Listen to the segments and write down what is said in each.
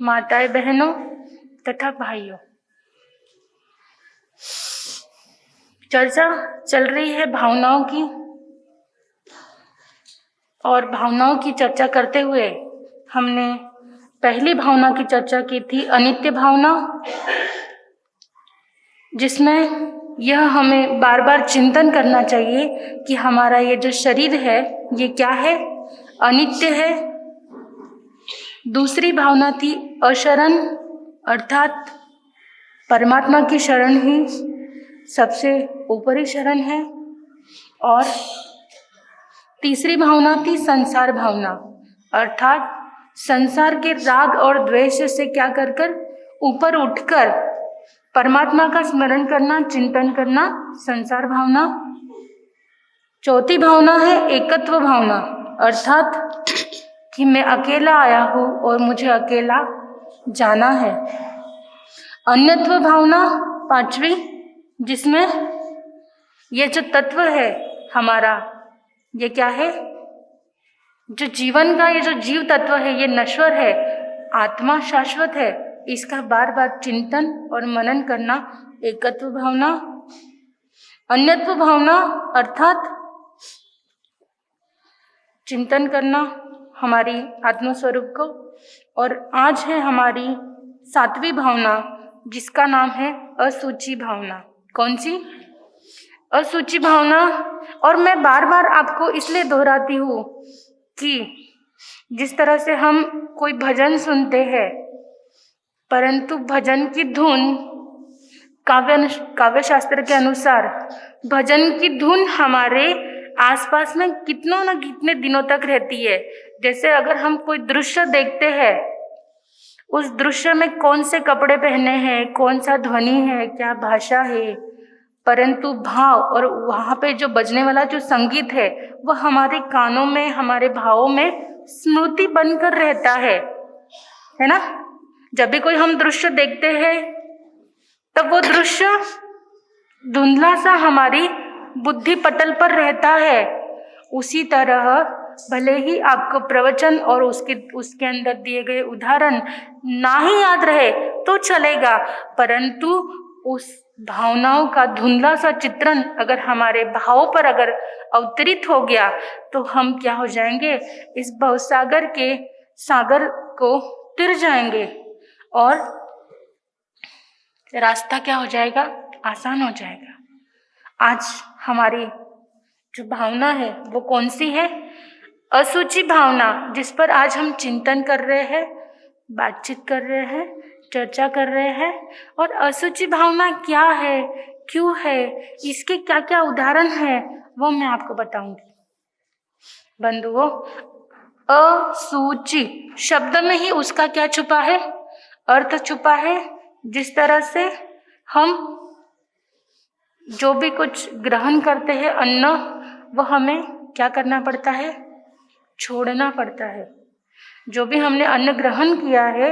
माताएं, बहनों तथा भाइयों, चर्चा चल रही है भावनाओं की, और भावनाओं की चर्चा करते हुए हमने पहली भावना की चर्चा की थी, अनित्य भावना, जिसमें यह हमें बार बार चिंतन करना चाहिए कि हमारा ये जो शरीर है ये क्या है, अनित्य है। दूसरी भावना थी अशरण, अर्थात परमात्मा की शरण ही सबसे ऊपरी शरण है। और तीसरी भावना थी संसार भावना, अर्थात संसार के राग और द्वेष से क्या कर ऊपर उठकर परमात्मा का स्मरण करना, चिंतन करना, संसार भावना। चौथी भावना है एकत्व भावना, अर्थात कि मैं अकेला आया हूँ और मुझे अकेला जाना है। अन्यत्व भावना पांचवी, जिसमें ये जो तत्व है हमारा, ये क्या है, जो जीवन का ये जो जीव तत्व है ये नश्वर है, आत्मा शाश्वत है, इसका बार बार चिंतन और मनन करना एकत्व भावना। अन्यत्व भावना अर्थात चिंतन करना हमारी आत्मस्वरूप को। और आज है हमारी सातवीं भावना, जिसका नाम है असूची भावना। कौन सी? असूची भावना। और मैं बार बार आपको इसलिए दोहराती हूँ कि जिस तरह से हम कोई भजन सुनते हैं, परंतु भजन की धुन काव्य शास्त्र के अनुसार भजन की धुन हमारे आसपास में कितनों न कितने दिनों तक रहती है। जैसे अगर हम कोई दृश्य देखते हैं, उस दृश्य में कौन से कपड़े पहने हैं, कौन सा ध्वनि है, क्या भाषा है, परंतु भाव और वहाँ पे जो बजने वाला जो संगीत है वह हमारे कानों में, हमारे भावों में स्मृति बनकर रहता है ना। जब भी कोई हम दृश्य देखते हैं तब वो दृश्य धुंधला सा हमारी बुद्धि पटल पर रहता है। उसी तरह भले ही आपको प्रवचन और उसके अंदर दिए गए उदाहरण ना ही याद रहे तो चलेगा, परंतु उस भावनाओं का धुंधला सा चित्रण अगर हमारे भावों पर अगर अवतरित हो गया तो हम क्या हो जाएंगे, इस भवसागर के सागर को तिर जाएंगे और रास्ता क्या हो जाएगा, आसान हो जाएगा। आज हमारी जो भावना है वो कौन सी है? असूची भावना, जिस पर आज हम चिंतन कर रहे हैं, बातचीत कर रहे हैं, चर्चा कर रहे हैं। और असूची भावना क्या है, क्यों है, इसके क्या क्या उदाहरण है, वो मैं आपको बताऊंगी। बंधुओं, असूची शब्द में ही उसका क्या छुपा है, अर्थ छुपा है। जिस तरह से हम जो भी कुछ ग्रहण करते हैं अन्न, वो हमें क्या करना पड़ता है, छोड़ना पड़ता है। जो भी हमने अन्न ग्रहण किया है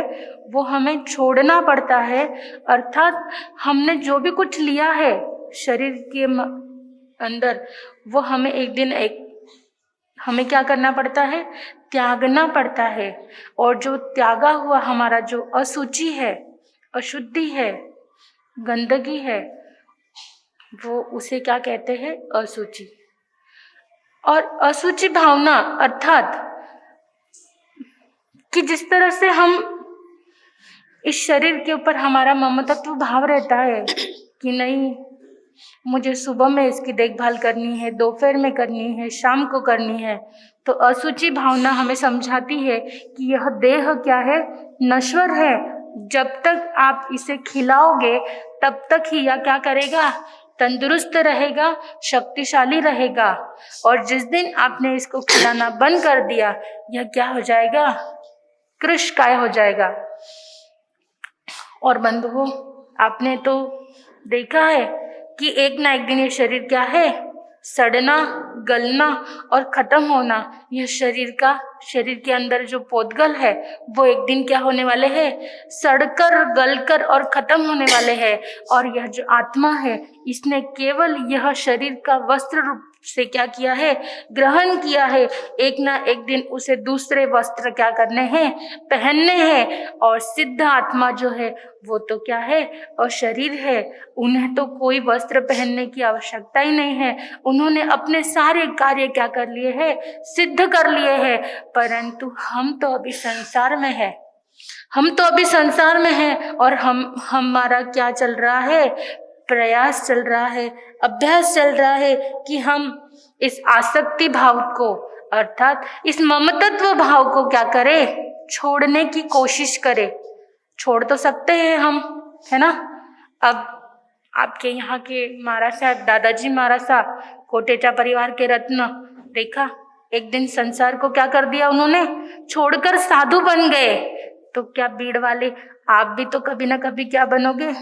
वो हमें छोड़ना पड़ता है, अर्थात हमने जो भी कुछ लिया है शरीर के अंदर वो हमें एक दिन हमें क्या करना पड़ता है, त्यागना पड़ता है। और जो त्यागा हुआ हमारा जो अशुचि है, अशुद्धि है, गंदगी है, वो उसे क्या कहते हैं, अशुचि। और अशुचि भावना अर्थात कि जिस तरह से हम इस शरीर के ऊपर हमारा ममत्व भाव रहता है कि नहीं, मुझे सुबह में इसकी देखभाल करनी है, दोपहर में करनी है, शाम को करनी है, तो अशुचि भावना हमें समझाती है कि यह देह क्या है, नश्वर है। जब तक आप इसे खिलाओगे तब तक ही यह क्या करेगा, तंदुरुस्त रहेगा, शक्तिशाली रहेगा। और जिस दिन आपने इसको खिलाना बंद कर दिया, यह क्या हो जाएगा, कृशकाय हो जाएगा। और बंधुओं, आपने तो देखा है कि एक ना एक दिन ये शरीर क्या है, सड़ना, गलना और खत्म होना। यह शरीर के अंदर जो पोतगल है वो एक दिन क्या होने वाले हैं, सड़कर, गलकर और खत्म होने वाले हैं। और यह जो आत्मा है, इसने केवल यह शरीर का वस्त्र रूप से क्या किया है, ग्रहण किया है। एक ना एक दिन उसे दूसरे वस्त्र क्या करने हैं, पहनने हैं। और सिद्ध आत्मा जो है वो तो क्या है, अशरीर है। उन्हें तो कोई वस्त्र पहनने की आवश्यकता ही नहीं है। उन्होंने अपने सारे कार्य क्या कर लिए हैं, सिद्ध कर लिए हैं। परंतु हम तो अभी संसार में है, और हमारा क्या चल रहा है, प्रयास चल रहा है, अभ्यास चल रहा है कि हम इस आसक्ति भाव को, अर्थात इस ममतत्व भाव को क्या करें, छोड़ने की कोशिश करें। छोड़ तो सकते हैं हम, है ना। अब आपके यहाँ के महाराज साहब, दादाजी महाराज साहब, कोटेचा परिवार के रत्न, देखा एक दिन संसार को क्या कर दिया उन्होंने, छोड़कर साधु बन गए। तो क्या बीड़ वाले आप भी तो कभी ना कभी क्या बनोगे,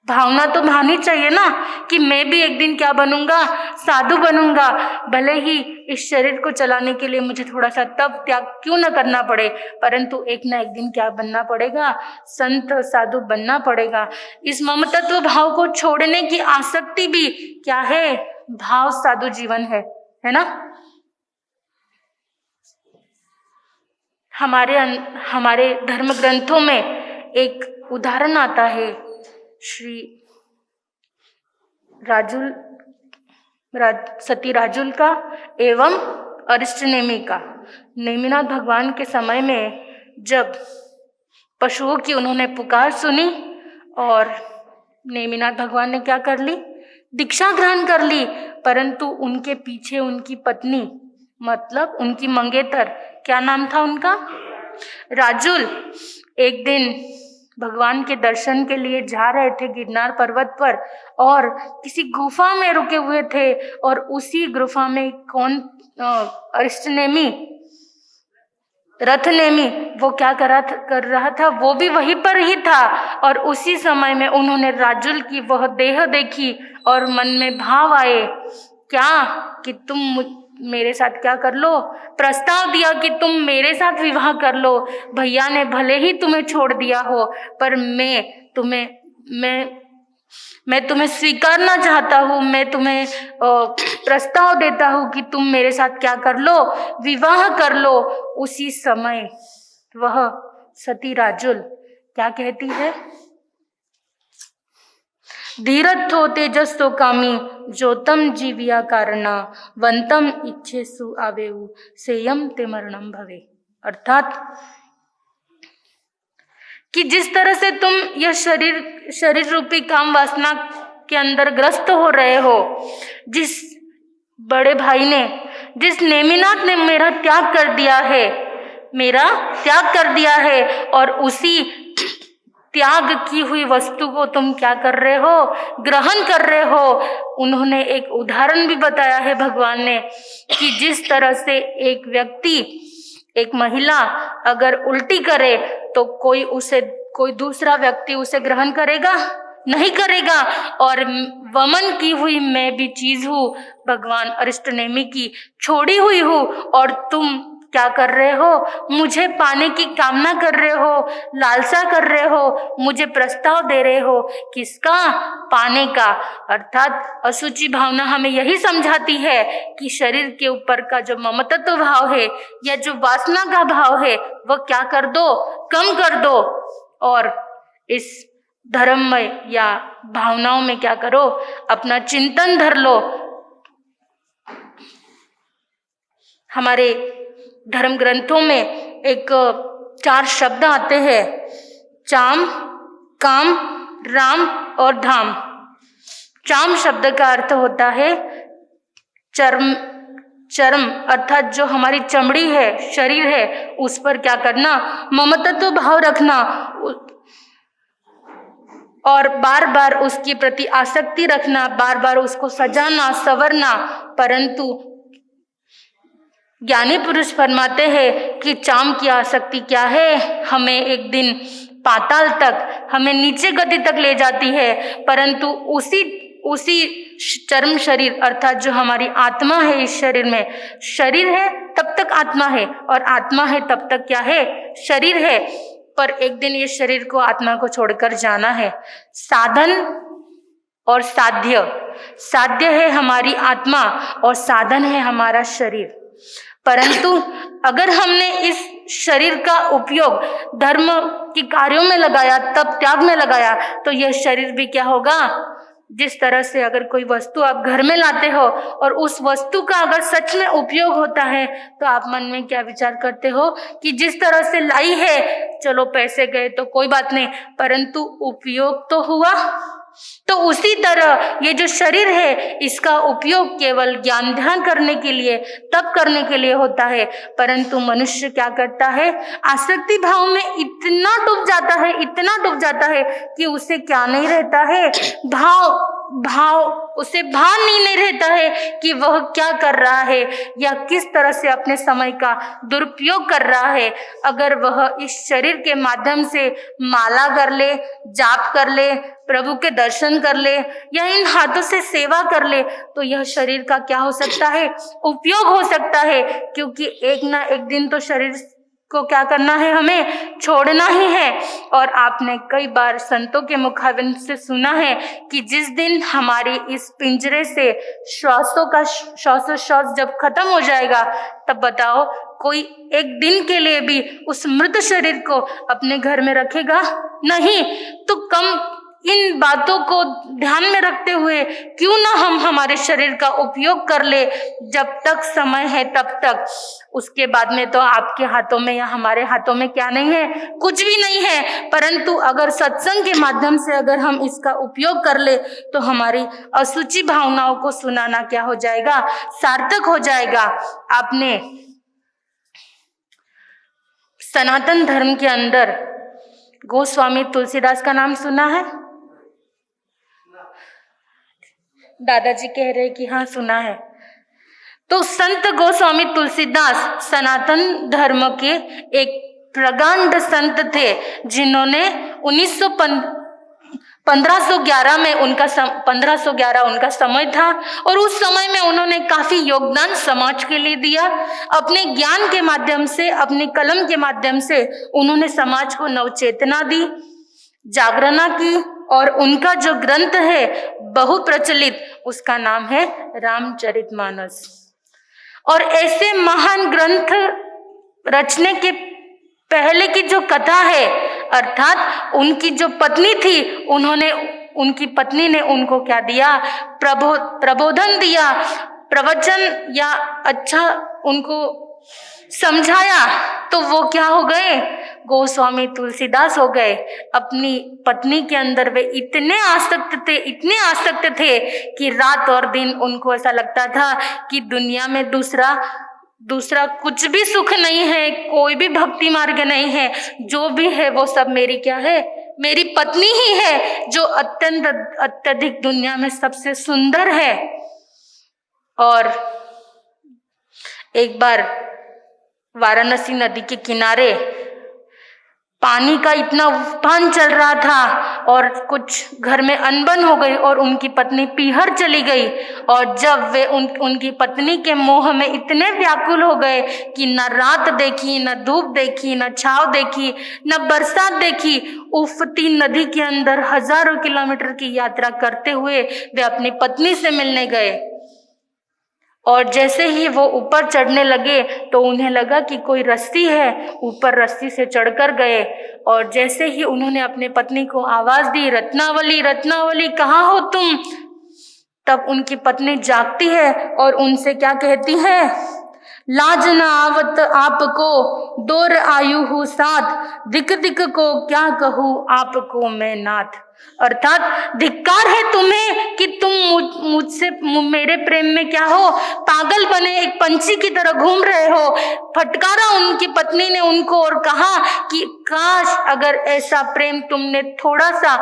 भावना तो भानी चाहिए ना कि मैं भी एक दिन क्या बनूंगा, साधु बनूंगा। भले ही इस शरीर को चलाने के लिए मुझे थोड़ा सा तप त्याग क्यों न करना पड़े, परंतु एक ना एक दिन क्या बनना पड़ेगा, संत साधु बनना पड़ेगा। इस ममतत्व भाव को छोड़ने की आसक्ति भी क्या है, भाव साधु जीवन है ना। हमारे धर्म ग्रंथों में एक उदाहरण आता है श्री सती राजुल का एवं अरिष्ट नेमि का। नेमिनाथ भगवान के समय में जब पशुओं की उन्होंने पुकार सुनी और नेमिनाथ भगवान ने क्या कर ली, दीक्षा ग्रहण कर ली। परंतु उनके पीछे उनकी पत्नी, मतलब उनकी मंगेतर, क्या नाम था उनका, राजुल, एक दिन भगवान के दर्शन के लिए जा रहे थे गिरनार पर्वत पर और किसी गुफा में रुके हुए थे। और उसी गुफा में कौन, अरिष्ट नेमि, रथ नेमि, वो क्या कर रहा था, वो भी वहीं पर ही था। और उसी समय में उन्होंने राजुल की वह देह देखी और मन में भाव आए, क्या कि तुम मेरे साथ क्या कर लो, प्रस्ताव दिया कि तुम मेरे साथ विवाह कर लो। भैया ने भले ही तुम्हें छोड़ दिया हो, पर मैं तुम्हें स्वीकारना चाहता हूँ। मैं तुम्हें प्रस्ताव देता हूँ कि तुम मेरे साथ क्या कर लो, विवाह कर लो। उसी समय वह सती राजुल क्या कहती है, धीरथ हो तेजस्सो कामी ज्योतम जीविया कारणा वंतम इच्छेसु आवेउ सेयम ते मरणम भवे। अर्थात कि जिस तरह से तुम यह शरीर रूपी काम वासना के अंदर ग्रस्त हो रहे हो, जिस बड़े भाई ने, जिस नेमिनाथ ने मेरा त्याग कर दिया है और उसी त्याग की हुई वस्तु को तुम क्या कर रहे हो, ग्रहण कर रहे हो। उन्होंने एक उदाहरण भी बताया है भगवान ने कि जिस तरह से एक व्यक्ति, एक महिला अगर उल्टी करे तो कोई दूसरा व्यक्ति उसे ग्रहण करेगा, नहीं करेगा। और वमन की हुई मैं भी चीज हूँ, भगवान अरिष्ट नेमि की छोड़ी हुई हूँ, और तुम क्या कर रहे हो, मुझे पाने की कामना कर रहे हो, लालसा कर रहे हो, मुझे प्रस्ताव दे रहे हो, किसका, पाने का। अर्थात असुचि भावना हमें यही समझाती है कि शरीर के ऊपर का जो ममतत्व भाव है या जो वासना का भाव है वह क्या कर दो, कम कर दो, और इस धर्ममय या भावनाओं में क्या करो, अपना चिंतन धर लो। हमारे धर्म ग्रंथों में एक 4 शब्द आते हैं, चाम, काम, राम और धाम। चाम शब्द का अर्थ होता है चर्म, अर्थात जो हमारी चमड़ी है, शरीर है, उस पर क्या करना, ममतत्व भाव रखना और बार बार उसके प्रति आसक्ति रखना, बार बार उसको सजाना, संवरना। परंतु ज्ञानी पुरुष फरमाते हैं कि चाम की आसक्ति क्या है, हमें एक दिन पाताल तक, हमें नीचे गति तक ले जाती है। परंतु उसी चर्म शरीर, अर्थात जो हमारी आत्मा है, इस शरीर में, शरीर है तब तक आत्मा है और आत्मा है तब तक क्या है, शरीर है। पर एक दिन ये शरीर को, आत्मा को छोड़कर जाना है। साधन और साध्य। साध्य है हमारी आत्मा और साधन है हमारा शरीर। परंतु अगर हमने इस शरीर का उपयोग धर्म के कार्यों में लगाया, तप त्याग में लगाया, तो यह शरीर भी क्या होगा, जिस तरह से अगर कोई वस्तु आप घर में लाते हो और उस वस्तु का अगर सच में उपयोग होता है तो आप मन में क्या विचार करते हो कि जिस तरह से लाई है, चलो पैसे गए तो कोई बात नहीं, परंतु उपयोग तो हुआ। तो उसी तरह ये जो शरीर है, इसका उपयोग केवल ज्ञान ध्यान करने के लिए, तप करने के लिए होता है। परंतु मनुष्य क्या करता है, आसक्ति भाव में इतना डूब जाता है, इतना डूब जाता है कि उसे क्या नहीं रहता है, उसे भान ही नहीं रहता है कि वह क्या कर रहा है या किस तरह से अपने समय का दुरुपयोग कर रहा है। अगर वह इस शरीर के माध्यम से माला कर ले, जाप कर ले, प्रभु के दर्शन कर ले या इन हाथों से सेवा कर ले, तो यह शरीर का क्या हो सकता है, उपयोग हो सकता है। क्योंकि एक ना एक दिन तो शरीर को क्या करना है, हमें छोड़ना ही है। और आपने कई बार संतों के मुखारबिंद से सुना है कि जिस दिन हमारी इस पिंजरे से श्वासोश्वास जब खत्म हो जाएगा, तब बताओ कोई एक दिन के लिए भी उस मृत शरीर को अपने घर में रखेगा? नहीं। तो कम इन बातों को ध्यान में रखते हुए क्यों ना हम हमारे शरीर का उपयोग कर ले, जब तक समय है तब तक। उसके बाद में तो आपके हाथों में या हमारे हाथों में क्या नहीं है, कुछ भी नहीं है। परंतु अगर सत्संग के माध्यम से अगर हम इसका उपयोग कर ले तो हमारी असुचि भावनाओं को सुनाना क्या हो जाएगा, सार्थक हो जाएगा। आपने सनातन धर्म के अंदर गोस्वामी तुलसीदास का नाम सुना है? दादाजी कह रहे कि हाँ सुना है। तो संत गोस्वामी तुलसीदास सनातन धर्म के एक प्रगाढ़ संत थे, जिन्होंने 1511 में 1511 उनका समय था और उस समय में उन्होंने काफी योगदान समाज के लिए दिया। अपने ज्ञान के माध्यम से, अपने कलम के माध्यम से उन्होंने समाज को नवचेतना दी, जागरणा की। और उनका जो ग्रंथ है बहु प्रचलित, उसका नाम है रामचरितमानस। और ऐसे महान ग्रंथ रचने के पहले की जो कथा है, अर्थात उनकी जो पत्नी थी, उनकी पत्नी ने उनको क्या दिया, प्रबोधन दिया, प्रवचन या अच्छा उनको समझाया। तो वो क्या हो गए, गोस्वामी तुलसीदास हो गए। अपनी पत्नी के अंदर वे इतने आसक्त थे कि रात और दिन उनको ऐसा लगता था कि दुनिया में दूसरा कुछ भी सुख नहीं है, कोई भी भक्ति मार्ग नहीं है, जो भी है वो सब मेरी क्या है, मेरी पत्नी ही है, जो अत्यधिक दुनिया में सबसे सुंदर है। और एक बार वाराणसी नदी के किनारे पानी का इतना उफान चल रहा था और कुछ घर में अनबन हो गई और उनकी पत्नी पीहर चली गई। और जब वे उनकी पत्नी के मोह में इतने व्याकुल हो गए कि न रात देखी, न धूप देखी, न छाव देखी, न बरसात देखी, उफती नदी के अंदर हजारों किलोमीटर की यात्रा करते हुए वे अपनी पत्नी से मिलने गए। और जैसे ही वो ऊपर चढ़ने लगे तो उन्हें लगा कि कोई रस्सी है, ऊपर रस्सी से चढ़कर गए। और जैसे ही उन्होंने अपने पत्नी को आवाज दी, रत्नावली रत्नावली कहाँ हो तुम, तब उनकी पत्नी जागती है और उनसे क्या कहती है, लाज न आवत आपको, दोर आयु हूँ साथ, दिक दिक को क्या कहूँ आपको मैं नाथ। अर्थात धिक्कार है तुम्हें कि तुम मुझसे मेरे प्रेम में क्या हो, पागल बने एक पंछी की तरह घूम रहे हो। फटकारा उनकी पत्नी ने उनको और कहा कि काश अगर ऐसा प्रेम तुमने थोड़ा सा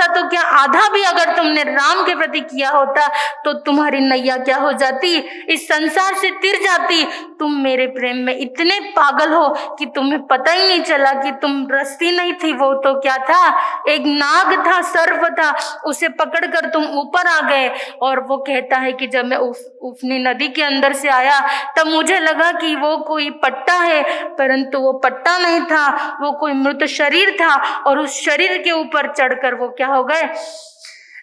तो क्या आधा भी अगर तुमने राम के प्रति किया होता तो तुम्हारी नैया क्या हो जाती, इस संसार से तिर जाती। तुम मेरे प्रेम में इतने पागल हो कि तुम्हें पता ही नहीं चला कि तुम रस्सी नहीं थी, वो तो क्या था, एक नाग था, सर्प था, उसे पकड़कर तुम ऊपर आ गए। और वो कहता है कि जब मैं उफनी नदी के अंदर से आया तब मुझे लगा कि वो कोई पट्टा है, परंतु वो पट्टा नहीं था, वो कोई मृत शरीर था। और उस शरीर के ऊपर चढ़कर वो क्या हो गए,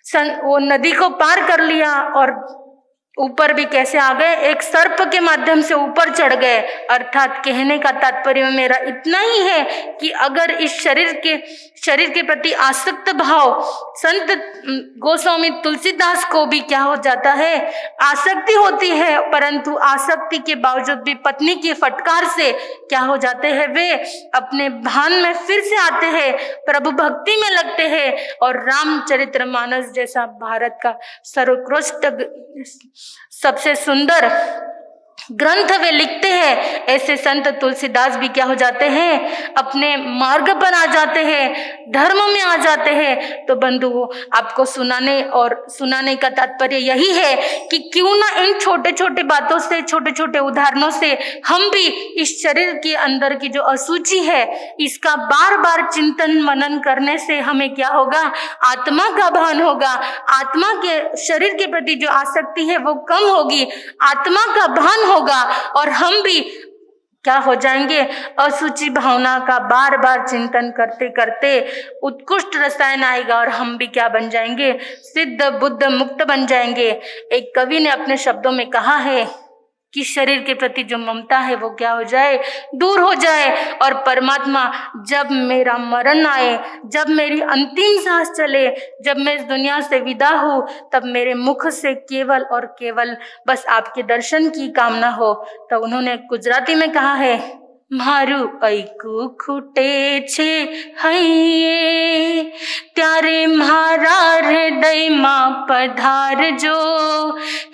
वो नदी को पार कर लिया और ऊपर भी कैसे आ गए, एक सर्प के माध्यम से ऊपर चढ़ गए। अर्थात कहने का तात्पर्य मेरा इतना ही है कि अगर इस शरीर के प्रति आसक्त भाव संत गोस्वामी तुलसीदास को भी क्या हो जाता है, आसक्ति होती है, परंतु आसक्ति के बावजूद भी पत्नी की फटकार से क्या हो जाते हैं, वे अपने भान में फिर से आते हैं, प्रभु भक्ति में लगते हैं और रामचरितमानस जैसा भारत का सर्वोत्कृष्ट सबसे सुंदर ग्रंथ वे लिखते हैं। ऐसे संत तुलसीदास भी क्या हो जाते हैं, अपने मार्ग पर आ जाते हैं, धर्म में आ जाते हैं। तो बंधुओं, आपको सुनाने का तात्पर्य यही है कि क्यों ना इन छोटे छोटे बातों से, छोटे छोटे उदाहरणों से हम भी इस शरीर के अंदर की जो अशुचि है इसका बार बार चिंतन मनन करने से हमें क्या होगा, आत्मा का भान होगा, आत्मा के शरीर के प्रति जो आसक्ति है वो कम होगी, आत्मा का भान होगा और हम भी क्या हो जाएंगे, असुचि भावना का बार बार चिंतन करते करते उत्कृष्ट रसायन आएगा और हम भी क्या बन जाएंगे, सिद्ध बुद्ध मुक्त बन जाएंगे। एक कवि ने अपने शब्दों में कहा है कि शरीर के प्रति जो ममता है वो क्या हो जाए, दूर हो जाए और परमात्मा जब मेरा मरण आए, जब मेरी अंतिम सांस चले, जब मैं इस दुनिया से विदा हूँ, तब मेरे मुख से केवल और केवल बस आपके दर्शन की कामना हो। तो उन्होंने गुजराती में कहा है, मारू ऐकू खूटे छे हइये त्यारे मारा हृदय मां पधारजो,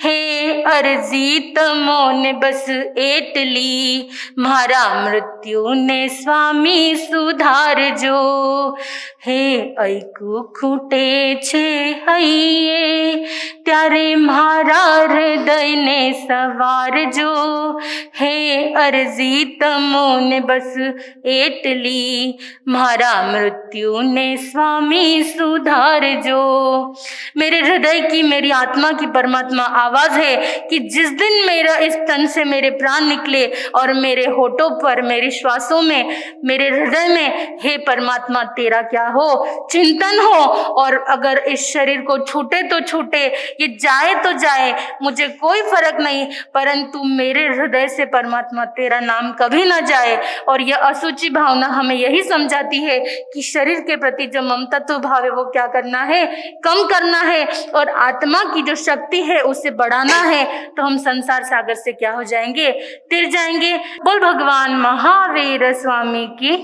हे अरजी तमोने बस एटली मारा मृत्यु ने स्वामी सुधारजो। हे ऐकू खूटे छे हइये त्यारे मारा हृदय ने सवारजो, हे अरजी तमोने बस एटली मारा मृत्यु ने स्वामी सुधारजो। मेरे हृदय की, मेरी आत्मा की परमात्मा आवाज है कि जिस दिन मेरा इस तन से मेरे प्राण निकले और मेरे होठों पर, मेरे श्वासों में, मेरे हृदय में, हे परमात्मा तेरा क्या हो, चिंतन हो। और अगर इस शरीर को छूटे तो छूटे, ये जाए तो जाए, मुझे कोई फर्क नहीं, परंतु मेरे हृदय से परमात्मा तेरा नाम कभी ना जाए। और यह असुचि भावना हमें यही समझाती है कि शरीर के प्रति जो ममतत्व भाव है वो क्या करना है, कम करना है और आत्मा की जो शक्ति है उसे बढ़ाना है। तो हम संसार सागर से क्या हो जाएंगे, तिर जाएंगे। बोल भगवान महावीर स्वामी की।